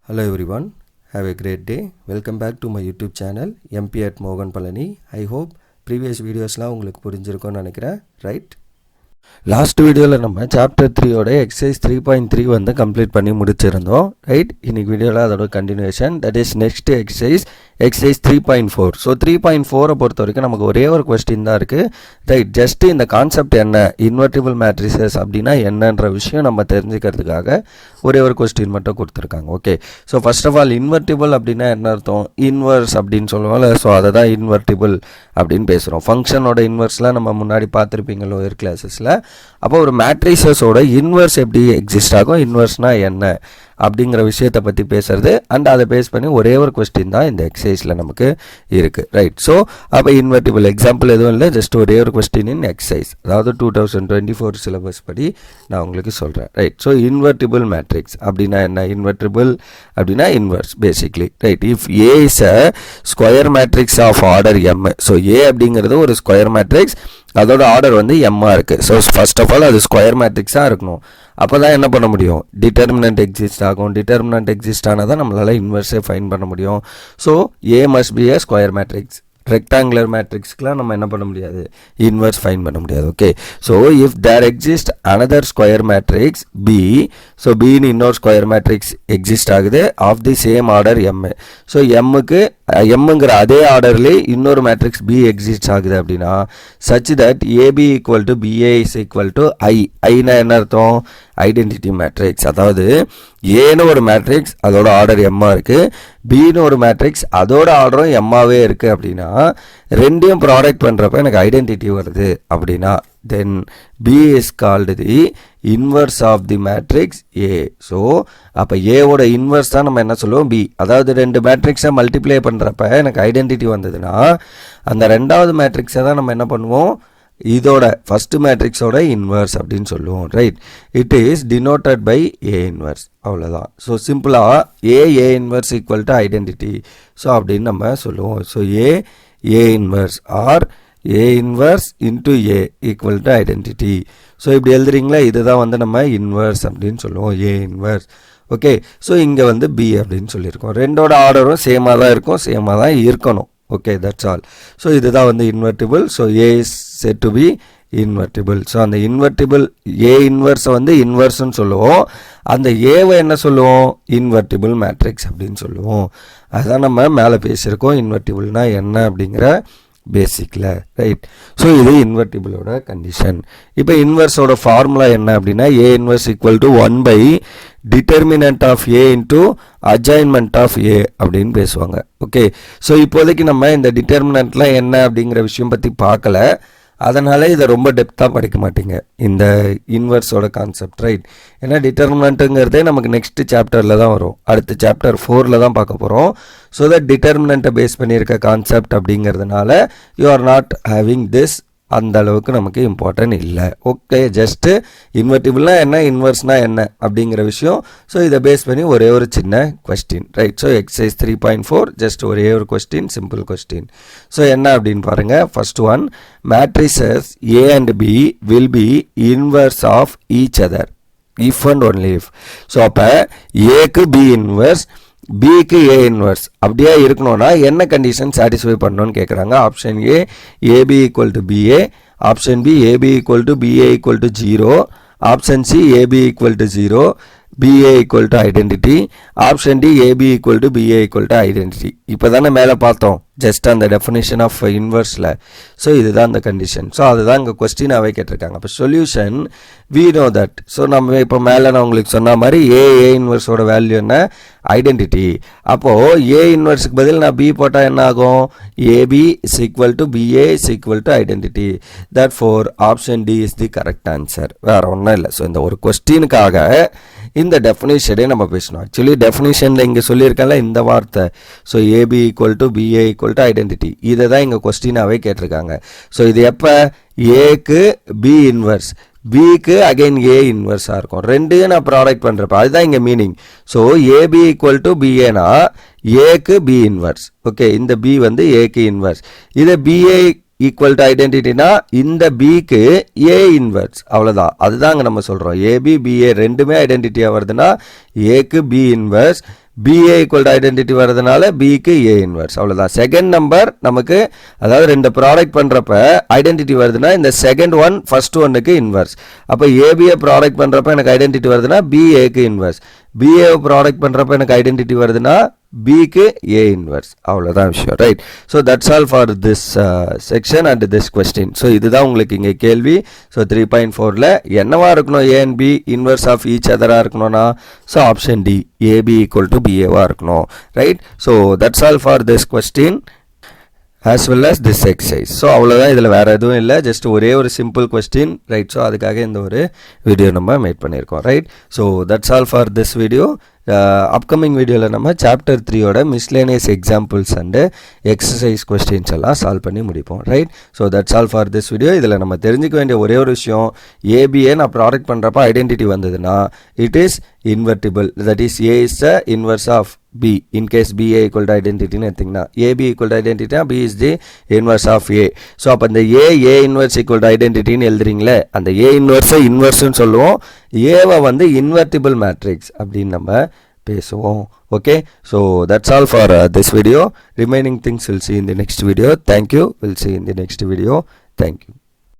Hello everyone, have a great day. Welcome back to my YouTube channel MP at Mogan Palani. I hope previous videosலாம் உங்களுக்கு புரிஞ்சிருக்கும்னு நினைக்கிறேன், right? Last வீடியோவில் நம்ம chapter 3ஓட exercise 3.3 வந்து complete பண்ணி முடிச்சிருந்தோம், right? இன்னைக்கு வீடியோவில் அதோட continuation, that is next exercise 3.4. So 3.4 பொறுத்த வரைக்கும் நமக்கு ஒரே ஒரு கொஸ்டின் தான் இருக்குது, ரைட்? ஜஸ்ட் இந்த கான்செப்ட் என்ன, இன்வெர்ட்டிபிள் மேட்ரிசஸ் அப்படின்னா என்னன்ற விஷயம் நம்ம தெரிஞ்சுக்கிறதுக்காக ஒரே ஒரு கொஸ்டின் மட்டும் கொடுத்துருக்காங்க, okay? So first of all invertible அப்படின்னா என்ன அர்த்தம்? இன்வர்ஸ் அப்படின்னு சொல்லுவோம்ல, ஸோ அதை தான் இன்வெர்ட்டிபிள் அப்படின்னு பேசுகிறோம். ஃபங்க்ஷனோட இன்வர்ஸ்லாம் நம்ம முன்னாடி பார்த்துருப்பீங்க லோயர் கிளாஸஸில். அப்போ ஒரு மேட்ரிசஸோட இன்வர்ஸ் எப்படி எக்ஸிஸ்ட் ஆகும், இன்வர்ஸ்னால் என்ன அப்படிங்கிற விஷயத்தை பற்றி பேசுறது, அண்ட் அதை பேஸ் பண்ணி ஒரே ஒரு கொஸ்டின் தான் இந்த எக்ஸசைஸில் நமக்கு இருக்குது, ரைட்? ஸோ அப்போ இன்வெர்ட்டிபிள் எக்ஸாம்பிள் எதுவும் இல்லை, ஜஸ்ட் ஒரே ஒரு கொஸ்டின் இன் எக்ஸசைஸ், அதாவது 2024 சிலபஸ் படி நான் உங்களுக்கு சொல்கிறேன், ரைட்? ஸோ இன்வெர்ட்டிபிள் மேட்ரிக்ஸ் அப்படின்னா என்ன? இன்வெர்ட்டிபிள் அப்படின்னா inverse basically, right? If A is a square matrix of order M, so A அப்படிங்கிறது ஒரு ஸ்கொயர் மேட்ரிக்ஸ், அதோட ஆர்டர் வந்து எம்மாக இருக்குது. ஸோ ஃபர்ஸ்ட் ஆஃப் ஆல் அது ஸ்கொயர் மேட்ரிக்ஸாக இருக்கணும், அப்போ தான் என்ன பண்ண முடியும்? டிட்டர்மினன்ட் எக்ஸிஸ்ட் ஆகும். டிட்டர்மினன்ட் எக்ஸிஸ்ட் ஆனால் தான் நம்மளால் இன்வர்ஸே ஃபைன் பண்ண முடியும். So A must be a square matrix. Rectangular மேட்ரிக்ஸ்க்குலாம் நம்ம என்ன பண்ண முடியாது? இன்வர்ஸ் ஃபைன் பண்ண முடியாது, okay? So if there exist another square matrix B, so பின்னு இன்னொரு ஸ்கொயர் மேட்ரிக்ஸ் எக்ஸிஸ்ட் ஆகுது of the same order M. So எம்முக்கு எம்முங்கிற அதே ஆர்டர்லேயே இன்னொரு மேட்ரிக்ஸ் பி எக்ஸிஸ்ட் ஆகுது அப்படின்னா such that AB equal to BA is equal to I. ஐனா என்ன அர்த்தம்? Identity matrix. அதாவது ஏன்னு ஒரு மேட்ரிக்ஸ் அதோட ஆர்டர் எம்மா இருக்குது, பின்னு ஒரு மேட்ரிக்ஸ் அதோட ஆர்டரும் எம்மாவே இருக்குது அப்படின்னா ரெண்டையும் ப்ராடக்ட் பண்ணுறப்ப எனக்கு ஐடென்டிட்டி வருது அப்படின்னா then B is called the inverse of the matrix A. So அப்போ ஏவோட இன்வர்ஸ் தான் நம்ம என்ன சொல்லுவோம்? பி. அதாவது ரெண்டு மேட்ரிக்ஸை மல்டிப்ளை பண்ணுறப்ப எனக்கு ஐடென்டிட்டி வந்ததுன்னா அந்த ரெண்டாவது மேட்ரிக்ஸை தான் நம்ம என்ன பண்ணுவோம்? இதோட ஃபர்ஸ்ட் மேட்ரிக்ஸோட இன்வர்ஸ் அப்படின்னு சொல்லுவோம், right? It is denoted by A inverse, அவ்வளோதான். ஸோ சிம்பிளாக A inverse equal to identity, so அப்படின்னு நம்ம சொல்லுவோம். So A inverse or A inverse into A equal to identity. So இப்படி எழுதுறீங்களா? இதுதான் வந்து நம்ம இன்வர்ஸ் அப்படின்னு சொல்லுவோம், ஏ இன்வர்ஸ், ஓகே? ஸோ இங்கே வந்து பி அப்படின்னு சொல்லியிருக்கோம். ரெண்டோட ஆர்டரும் சேமாக தான் இருக்கும், சேமாக தான் இருக்கணும், ஓகே? That's all. ஸோ இதுதான் வந்து invertible. So A is said to be invertible. So அந்த இன்வெர்ட்டிபிள் ஏ இன்வர்ஸை வந்து இன்வர்ஸ்ன்னு சொல்லுவோம், அந்த ஏவை என்ன சொல்லுவோம்? இன்வெர்ட்டிபிள் மேட்ரிக்ஸ் அப்படின்னு சொல்லுவோம். அதுதான் நம்ம மேலே பேசியிருக்கோம் இன்வெர்ட்டிபிள்னா என்ன அப்படிங்கிற பேசிக்கில், ரைட்? ஸோ இது இன்வெர்ட்டிபிளோட கண்டிஷன். இப்போ இன்வர்ஸோட ஃபார்முலா என்ன அப்படின்னா A inverse equal to 1 by determinant of A into adjoinment of A அப்படின்னு பேசுவாங்க, ஓகே? ஸோ இப்போதைக்கு நம்ம இந்த டிட்டர்மினன்ட்லாம் என்ன அப்படிங்கிற விஷயம் பற்றி பார்க்கல, அதனால இதை ரொம்ப டெப்த்தாக படிக்க மாட்டீங்க இந்த இன்வர்ஸோட கான்செப்ட், ரைட்? ஏன்னா டிட்டர்மினன்ட்டுங்கிறதே நமக்கு நெக்ஸ்ட் சாப்டரில் தான் வரும், அடுத்த சாப்டர் 4ல் தான் பார்க்க போகிறோம். ஸோ தட் டிட்டர்மினன்ட்டை பேஸ் பண்ணியிருக்க கான்செப்ட் அப்படிங்கிறதுனால you are not having this, அந்த அளவுக்கு நமக்கு இம்பார்ட்டன்ட் இல்லை, ஓகே? ஜஸ்ட்டு இன்வெர்ட்டிபிள்னா என்ன, இன்வர்ஸ்னா என்ன அப்படிங்கிற விஷயம். ஸோ இதை பேஸ் பண்ணி ஒரே ஒரு சின்ன question, right? So exercise 3.4 just ஒரே ஒரு கொஸ்டின், சிம்பிள் கொஸ்டின். ஸோ என்ன அப்படின்னு பாருங்கள். First one, matrices A and B will be inverse of each other if and only if. So அப்போ ஏக்கு பி இன்வர்ஸ், பிக்கு ஏ இன்வர்ஸ் அப்படியே இருக்கணும்னா என்ன கண்டிஷன் சாட்டிஸ்ஃபை பண்ணணும்னு கேட்குறாங்க. Option A AB equal to BA, option B AB equal to BA equal to 0, option C AB equal to 0, BA equal to identity, option D AB equal to BA equal to identity. இப்போ தானே மேலே பார்த்தோம் just அந்த definition of இன்வர்ஸில். So இதுதான் அந்த condition. So அதுதான் இங்கே கொஸ்டினாகவே கேட்டிருக்காங்க. அப்போ solution we know that. So நம்ம இப்போ மேலே நான் உங்களுக்கு சொன்ன மாதிரி ஏ இன்வர்ஸோட வேல்யூ என்ன? ஐடென்டிட்டி. அப்போது ஏ இன்வர்ஸுக்கு பதில் நான் பி போட்டால் என்ன ஆகும்? AB is equal to BA is equal to identity. That four option D is the correct answer, வேறு ஒன்றும் இல்லை. ஸோ இந்த ஒரு கொஸ்டினுக்காக இந்த டெஃபினேஷனே நம்ம பேசணும். ஆக்சுவலி டெஃபினேஷனில் இங்கே சொல்லியிருக்கேன்ல இந்த வார்த்தை, so AB equal to BA equal to identity, இதை தான் இங்கே கொஸ்டினாகவே கேட்டிருக்காங்க. ஸோ இது எப்போ? ஏக்கு பி இன்வர்ஸ், பிக்கு அகைன் ஏ இன்வர்ஸாக இருக்கும், ரெண்டையும் நான் ப்ராடக்ட் பண்ணுறப்ப அதுதான் இங்கே meaning. So AB equal to பிஏனா ஏக்கு பி இன்வர்ஸ், ஓகே? இந்த பி வந்து ஏக்கு இன்வர்ஸ், இதை பிஏ ஈக்குவல் டு ஐடென்டிட்டினா இந்த பிக்கு ஏ இன்வர்ஸ், அவ்வளோதான். அதுதாங்க நம்ம சொல்கிறோம். ஏபி பிஏ ரெண்டுமே ஐடென்டிட்டியாக வருதுன்னா ஏக்கு B inverse, BA equal to identity வரதுனால Bக்கு A inverse அவ்வளவுதான். செகண்ட் நம்பர் நமக்கு அதாவது ரெண்டு ப்ராடக்ட் பண்றப்ப ஐடென்டிட்டி வருதுன்னா இந்த செகண்ட் ஒன் ஃபர்ஸ்ட் ஒன்னுக்கு இன்வர்ஸ். அப்போ ஏபிஏ ப்ராடக்ட் பண்றப்ப எனக்கு ஐடென்டிட்டி வருதுன்னா பிஏக்கு இன்வர்ஸ். பிஏ ப்ராடக்ட் பண்றப்ப எனக்கு ஐடென்டிட்டி வருதுன்னா பிக்கு ஏ இன்வர்ஸ் அவ்வளோதான் விஷயம், right? So that's all for this section and this question. ஸோ இதுதான் உங்களுக்கு இங்கே கேள்வி. ஸோ 3.4ல் என்னவா இருக்கணும்? A and B inverse of each அதராக இருக்கணும்னா so option D AB equal to பிஏவாக இருக்கணும், right? So that's all for this question as well as this exercise. So அவ்வளோதான், இதில் வேறு எதுவும் இல்லை, ஜஸ்ட் ஒரே ஒரு சிம்பிள் கொஸ்டின், ரைட்? ஸோ அதுக்காக இந்த ஒரு வீடியோ நம்ம மேட் பண்ணியிருக்கோம், right? So that's all for this video. Upcoming வீடியோவில் நம்ம சாப்டர் 3யோட miscellaneous examples and exercise questions எல்லாம் சால்வ் பண்ணி முடிப்போம், right? So that's all for this video. இதில் நம்ம தெரிஞ்சுக்க வேண்டிய ஒரே ஒரு விஷயம், ஏபிஏ நான் ப்ராடக்ட் பண்ணுறப்ப ஐடென்டிட்டி வந்ததுன்னா it is invertible, that is A is the inverse of B. In case BA equal to identity னு எடுத்தீங்கன்னா AB equal to identity B is the inverse of A. So அப்போ அந்த A inverse equal to identity னு எழுதுறீங்களே, அந்த A inverse இன்வர்ஸ்னு சொல்லுவோம், ஏவை வந்து invertible matrix அப்படின்னு நம்ம பேசுவோம், okay? So that's all for this video. Remaining things we'll see in the next video. Thank you. We'll see in the next video. Thank you.